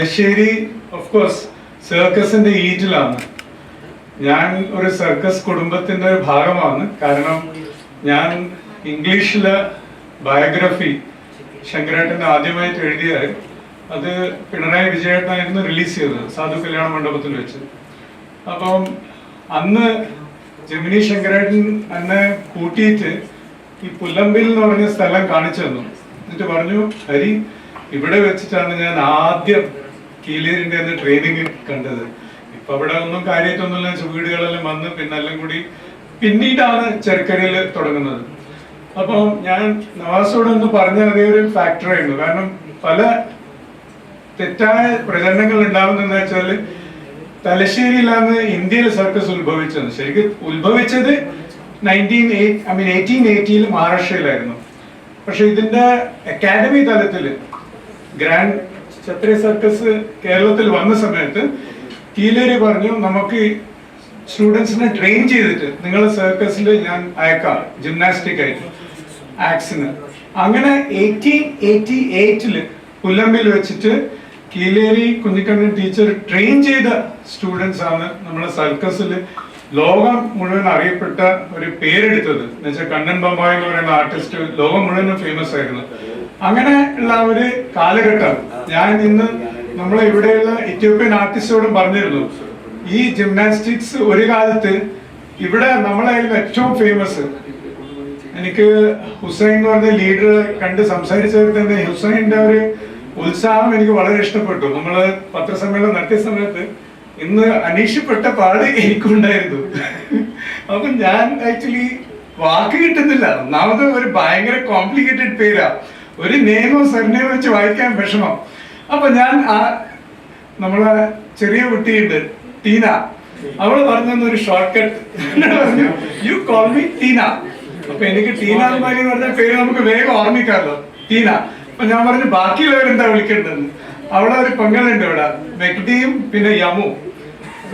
Thalassery of course സർക്കസിന്റെ ഈറ്റിലാണ്. ഞാൻ ഒരു സർക്കസ് കുടുംബത്തിന്റെ ഒരു ഭാഗമാണ്. കാരണം ഞാൻ ഇംഗ്ലീഷിലെ ബയോഗ്രഫി ശങ്കരേട്ടൻ ആദ്യമായിട്ട് എഴുതിയത് അത് പിണറായി വിജയേട്ടനായിരുന്നു റിലീസ് ചെയ്തത് സാധു കല്യാണ മണ്ഡപത്തിൽ വെച്ച്. അപ്പം അന്ന് ജമിനി ശങ്കരേട്ടൻ എന്നെ കൂട്ടിയിട്ട് ഈ പുല്ലമ്പിൽ എന്ന് പറഞ്ഞ സ്ഥലം കാണിച്ചു തന്നു. എന്നിട്ട് പറഞ്ഞു, ഹരി, ഇവിടെ വെച്ചിട്ടാണ് ഞാൻ ആദ്യം കീലേരിന്റെ ട്രെയിനിങ് കണ്ടത്. ഇപ്പൊ അവിടെ ഒന്നും കാര്യമായിട്ടൊന്നുമില്ല, വീടുകളെല്ലാം വന്ന് പിന്നെ എല്ലാം കൂടി പിന്നീടാണ് ചെറുക്കരയിൽ തുടങ്ങുന്നത്. അപ്പം ഞാൻ നവാസോട് ഒന്ന് പറഞ്ഞ അതേ ഒരു ഫാക്ടറായിരുന്നു. കാരണം പല തെറ്റായ പ്രചരണങ്ങൾ ഉണ്ടാവുന്നതെന്ന് വെച്ചാൽ തലശ്ശേരിയിലാണ് ഇന്ത്യയിൽ സർക്കസ് ഉത്ഭവിച്ചത്. ശരിക്കും ഉത്ഭവിച്ചത് 1880 മഹാരാഷ്ട്രയിലായിരുന്നു. പക്ഷെ ഇതിന്റെ അക്കാഡമി തലത്തില് ഗ്രാൻഡ് ക്ഷത്രിയ സർക്കസ് കേരളത്തിൽ വന്ന സമയത്ത് കീലേരി പറഞ്ഞു, നമുക്ക് സ്റ്റുഡൻസിനെ ട്രെയിൻ ചെയ്തിട്ട് നിങ്ങളെ സർക്കസിൽ ഞാൻ അയക്കാം ജിംനാസ്റ്റിക് ആയിട്ട് ആക്സിന്. അങ്ങനെ 1888 പുല്ലമ്പിൽ വെച്ചിട്ട് കീലേരി കുഞ്ഞിക്കണ്ണൻ ടീച്ചർ ട്രെയിൻ ചെയ്ത സ്റ്റുഡൻസ് ആണ് നമ്മളെ സർക്കസിൽ ലോകം മുഴുവൻ അറിയപ്പെട്ട ഒരു പേരെടുത്തത്. എന്ന് വെച്ചാൽ കണ്ണൻ ബൊമ്പായി എന്ന് പറയുന്ന ആർട്ടിസ്റ്റ് ലോകം മുഴുവനും ഫേമസ് ആയിരുന്നു. അങ്ങനെ ഉള്ള ഒരു കാലഘട്ടം ഞാൻ ഇന്ന് നമ്മളെ ഇവിടെയുള്ള ഇത്യോപ്യൻ ആർട്ടിസ്റ്റോടും പറഞ്ഞിരുന്നു, ഈ ജിംനാസ്റ്റിക്സ് ഒരു കാലത്ത് ഇവിടെ നമ്മളെ ഏറ്റവും ഫേമസ്. എനിക്ക് ഹുസൈൻ എന്ന് പറഞ്ഞ ലീഡർ കണ്ട് സംസാരിച്ചവർ തന്നെ ഹുസൈൻ്റെ ഒരു ഉത്സാഹം എനിക്ക് വളരെ ഇഷ്ടപ്പെട്ടു. നമ്മള് പത്രസമ്മേളനം നടത്തിയ സമയത്ത് ഇന്ന് അനീഷപ്പെട്ട പാട് എനിക്കുണ്ടായിരുന്നു. അപ്പൊ ഞാൻ ആക്ച്വലി വാക്ക് കിട്ടുന്നില്ല. ഒന്നാമത് ഒരു ഭയങ്കര കോംപ്ലിക്കേറ്റഡ് പേരാ, ഒരു നെയിമോ സർനെയിമോ വെച്ച് വായിക്കാൻ വിഷമം. അപ്പൊ ഞാൻ നമ്മളെ ചെറിയ കുട്ടിയുണ്ട് ടീന, അവള് പറഞ്ഞു ഒരു ഷോർട്ട് കട്ട് പറഞ്ഞു, യു കോൾ മീ ടീന. അപ്പൊ എനിക്ക് ടീന അൽമാരി എന്ന് പറഞ്ഞ പേര് നമുക്ക് വേഗം ഓർമ്മിക്കാമല്ലോ, ടീന. അപ്പൊ ഞാൻ പറഞ്ഞു ബാക്കിയുള്ളവരെന്താ വിളിക്കേണ്ടതെന്ന്. അവിടെ ഒരു പെങ്ങളുണ്ട് ഇവിടെ, മെക്ഡിയും പിന്നെ യമു.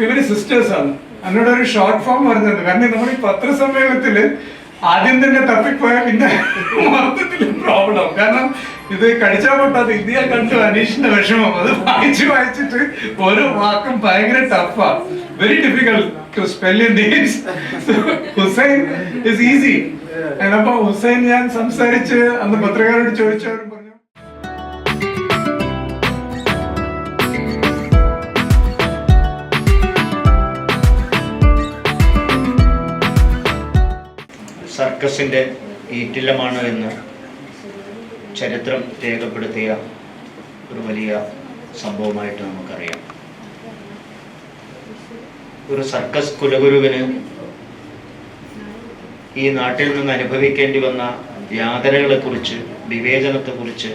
ഇവര് സിസ്റ്റേഴ്സ് ആണ്. എന്നോട് ഒരു ഷോർട്ട് ഫോം പറഞ്ഞത്. കാരണം നമ്മൾ ഈ പത്രസമ്മേളനത്തില് ആദ്യം തന്നെ തപ്പിപ്പോയാൽ പിന്നെ മൊത്തത്തിൽ പ്രോബ്ലം. കാരണം ഇത് കടിച്ചാൽ പൊട്ടാതെ ഇന്ത്യ കണ്ടു അനീഷിന്റെ വിഷമം. അത് വായിച്ചിട്ട് ഓരോ വാക്കും ഭയങ്കര ടഫാ, very difficult to spell your names. Hussain is easy. അപ്പൊ ഹുസൈൻ ഞാൻ സംസാരിച്ച് അന്ന് പത്രക്കാരോട് ചോദിച്ചവരും പറഞ്ഞു, സർക്കസിൻ്റെ ഈറ്റില്ലമാണ് എന്ന് ചരിത്രം രേഖപ്പെടുത്തിയ ഒരു വലിയ സംഭവമായിട്ട് നമുക്കറിയാം. ഒരു സർക്കസ് കുലഗുരുവിന് ഈ നാട്ടിൽ നിന്ന് അനുഭവിക്കേണ്ടി വന്ന യാതനകളെക്കുറിച്ച്, വിവേചനത്തെക്കുറിച്ച്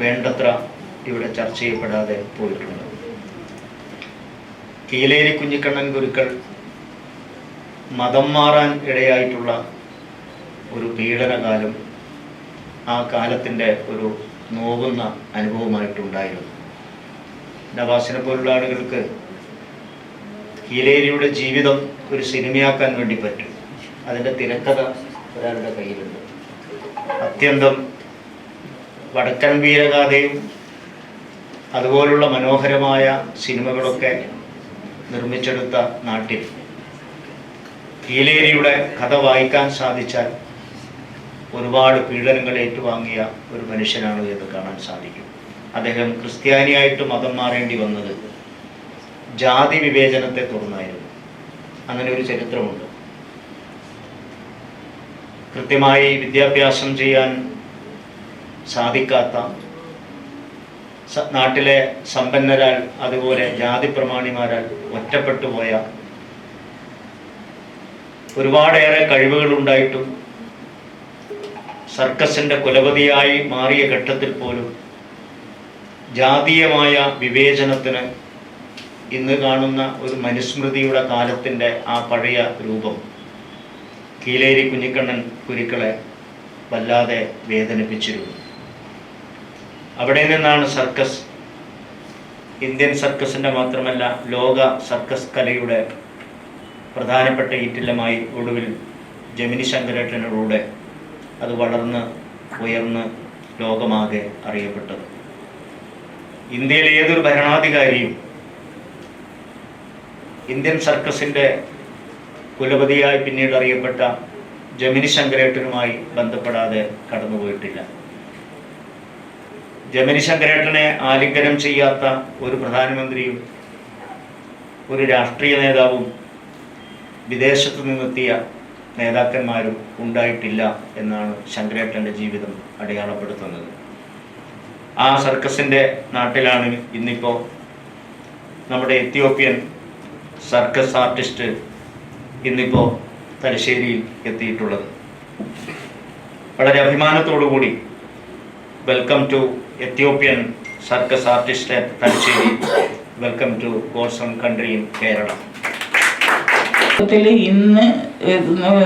വേണ്ടത്ര ഇവിടെ ചർച്ച ചെയ്യപ്പെടാതെ പോയിട്ടുണ്ട്. കീലേരി കുഞ്ഞിക്കണ്ണൻ ഗുരുക്കൾ മതം മാറാൻ ഇടയായിട്ടുള്ള ഒരു പീഡനകാലം ആ കാലത്തിൻ്റെ ഒരു നോവുന്ന അനുഭവമായിട്ടുണ്ടായിരുന്നു. നവാസിനെ പോലുള്ള ആളുകൾക്ക് കീലേരിയുടെ ജീവിതം ഒരു സിനിമയാക്കാൻ വേണ്ടി പറ്റും. അതിൻ്റെ തിരക്കഥ ഒരാളുടെ കയ്യിലുണ്ട്. അത്യന്തം വടക്കൻ വീരഗാഥയും അതുപോലുള്ള മനോഹരമായ സിനിമകളൊക്കെ നിർമ്മിച്ചെടുത്ത നാട്ടിൽ കീലേരിയുടെ കഥ വായിക്കാൻ സാധിച്ചാൽ ഒരുപാട് പീഡനങ്ങൾ ഏറ്റുവാങ്ങിയ ഒരു മനുഷ്യനാണ് എന്ന് കാണാൻ സാധിക്കും. അദ്ദേഹം ക്രിസ്ത്യാനിയായിട്ട് മതം മാറേണ്ടി വന്നത് ജാതി വിവേചനത്തെ തുടർന്നായിരുന്നു. അങ്ങനെ ഒരു ചരിത്രമുണ്ട്. കൃത്യമായി വിദ്യാഭ്യാസം ചെയ്യാൻ സാധിക്കാത്ത നാട്ടിലെ സമ്പന്നരാൽ അതുപോലെ ജാതി പ്രമാണിമാരാൽ ഒറ്റപ്പെട്ടു പോയ ഒരുപാടേറെ കഴിവുകളുണ്ടായിട്ടും സർക്കസിൻ്റെ കുലപതിയായി മാറിയ ഘട്ടത്തിൽ പോലും ജാതീയമായ വിവേചനത്തിന് ഇന്ന് കാണുന്ന ഒരു മനുസ്മൃതിയുടെ കാലത്തിൻ്റെ ആ പഴയ രൂപം കീലേരി കുഞ്ഞിക്കണ്ണൻ ഗുരുക്കളെ വല്ലാതെ വേദനിപ്പിച്ചിരുന്നു. അവിടെ നിന്നാണ് സർക്കസ്, ഇന്ത്യൻ സർക്കസിൻ്റെ മാത്രമല്ല ലോക സർക്കസ് കലയുടെ പ്രധാനപ്പെട്ട ഈറ്റില്ലമായി ഒടുവിൽ ജമിനി ശങ്കരേട്ടനിലൂടെ അത് വളർന്ന് ഉയർന്ന് ലോകമാകെ അറിയപ്പെട്ടത്. ഇന്ത്യയിലെ ഏതൊരു ഭരണാധികാരിയും ഇന്ത്യൻ സർക്കസിൻ്റെ കുലപതിയായി പിന്നീട് അറിയപ്പെട്ട ജമിനി ശങ്കരേട്ടനുമായി ബന്ധപ്പെടാതെ കടന്നുപോയിട്ടില്ല. ജമിനി ശങ്കരേട്ടനെ ആലിംഗനം ചെയ്യാത്ത ഒരു പ്രധാനമന്ത്രിയും ഒരു രാഷ്ട്രീയ നേതാവും വിദേശത്തു നിന്നെത്തിയ നേതാക്കന്മാരും ഉണ്ടായിട്ടില്ല എന്നാണ് ശങ്കരേട്ടൻ്റെ ജീവിതം അടയാളപ്പെടുത്തുന്നത്. ആ സർക്കസിൻ്റെ നാട്ടിലാണ് ഇന്നിപ്പോൾ നമ്മുടെ എത്യോപ്യൻ സർക്കസ് ആർട്ടിസ്റ്റ് ഇന്നിപ്പോൾ തലശ്ശേരിയിൽ എത്തിയിട്ടുള്ളത്. വളരെ അഭിമാനത്തോടു കൂടി welcome to Ethiopian circus artist at Thalassery, welcome to God's own country in Kerala. ഇന്ന്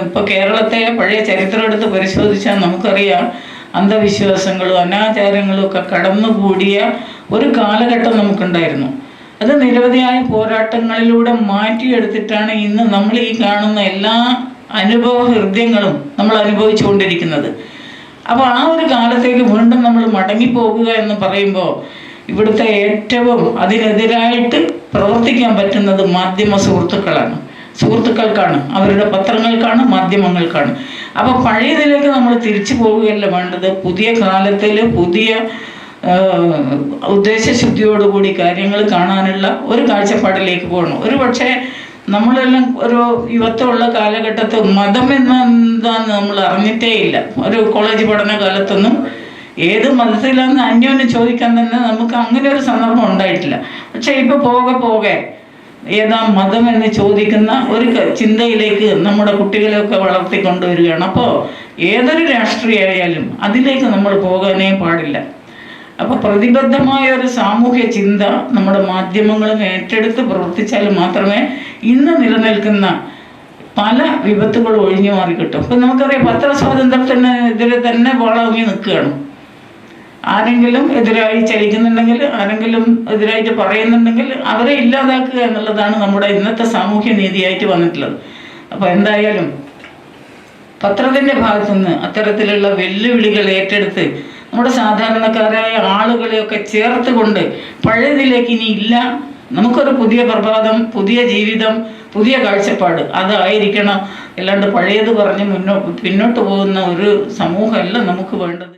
ഇപ്പോൾ കേരളത്തെ പഴയ ചരിത്രം എടുത്ത് പരിശോധിച്ചാൽ നമുക്കറിയാം, അന്ധവിശ്വാസങ്ങളും അനാചാരങ്ങളും ഒക്കെ കടന്നുകൂടിയ ഒരു കാലഘട്ടം നമുക്കുണ്ടായിരുന്നു. അത് നിരവധിയായ പോരാട്ടങ്ങളിലൂടെ മാറ്റിയെടുത്തിട്ടാണ് ഇന്ന് നമ്മൾ ഈ കാണുന്ന എല്ലാ അനുഭവ ഹൃദയങ്ങളും നമ്മൾ അനുഭവിച്ചുകൊണ്ടിരിക്കുന്നത്. അപ്പോൾ ആ ഒരു കാലത്തേക്ക് വീണ്ടും നമ്മൾ മടങ്ങിപ്പോകുക എന്ന് പറയുമ്പോൾ ഇവിടുത്തെ ഏറ്റവും അതിനെതിരായിട്ട് പ്രവർത്തിക്കാൻ പറ്റുന്നത് മാധ്യമ സുഹൃത്തുക്കൾക്കാണ്, അവരുടെ പത്രങ്ങൾക്കാണ്, മാധ്യമങ്ങൾക്കാണ്. അപ്പോൾ പഴയതിലേക്ക് നമ്മൾ തിരിച്ചു പോവുകയല്ല വേണ്ടത്. പുതിയ കാലത്തിൽ പുതിയ ഉദ്ദേശശുദ്ധിയോടുകൂടി കാര്യങ്ങൾ കാണാനുള്ള ഒരു കാഴ്ചപ്പാടിലേക്ക് പോകണം. ഒരു പക്ഷേ നമ്മളെല്ലാം ഒരു യുവത്വമുള്ള കാലഘട്ടത്തിൽ മതം എന്താന്ന് നമ്മൾ അറിഞ്ഞിട്ടേ ഇല്ല. ഒരു കോളേജ് പഠന കാലത്തൊന്നും ഏത് മതത്തിലാണെന്ന് അന്യോന്യം ചോദിക്കാൻ തന്നെ നമുക്ക് അങ്ങനെ ഒരു സന്ദർഭം ഉണ്ടായിട്ടില്ല. പക്ഷെ ഇപ്പോൾ പോകെ ഏതാ മതം എന്ന് ചോദിക്കുന്ന ഒരു ചിന്തയിലേക്ക് നമ്മുടെ കുട്ടികളെയൊക്കെ വളർത്തിക്കൊണ്ടുവരികയാണ്. അപ്പോൾ ഏതൊരു രാഷ്ട്രീയമായാലും അതിലേക്ക് നമ്മൾ പോകാനേ പാടില്ല. അപ്പോൾ പ്രതിബദ്ധമായ ഒരു സാമൂഹ്യ ചിന്ത നമ്മുടെ മാധ്യമങ്ങളും ഏറ്റെടുത്ത് പ്രവർത്തിച്ചാൽ മാത്രമേ ഇന്ന് നിലനിൽക്കുന്ന പല വിപത്തുകളും ഒഴിഞ്ഞു മാറി കിട്ടും. ഇപ്പം നമുക്കറിയാം, പത്രസ്വാതന്ത്ര്യത്തിനെതിരെ തന്നെ വാളാങ്ങി നിൽക്കുകയാണ്. ആരെങ്കിലും എതിരായി ചലിക്കുന്നുണ്ടെങ്കിൽ, ആരെങ്കിലും എതിരായിട്ട് പറയുന്നുണ്ടെങ്കിൽ അവരെ ഇല്ലാതാക്കുക എന്നുള്ളതാണ് നമ്മുടെ ഇന്നത്തെ സാമൂഹ്യ നീതിയായിട്ട് വന്നിട്ടുള്ളത്. അപ്പോൾ എന്തായാലും പത്രത്തിൻ്റെ ഭാഗത്തുനിന്ന് അത്തരത്തിലുള്ള വെല്ലുവിളികൾ ഏറ്റെടുത്ത് നമ്മുടെ സാധാരണക്കാരായ ആളുകളെയൊക്കെ ചേർത്തുകൊണ്ട് പഴയതിലേക്ക് ഇനി ഇല്ല, നമുക്കൊരു പുതിയ പ്രഭാതം, പുതിയ ജീവിതം, പുതിയ കാഴ്ചപ്പാട് അതായിരിക്കണം. അല്ലാണ്ട് പഴയത് പറഞ്ഞ് പിന്നോട്ട് പോകുന്ന ഒരു സമൂഹമല്ല നമുക്ക് വേണ്ടത്.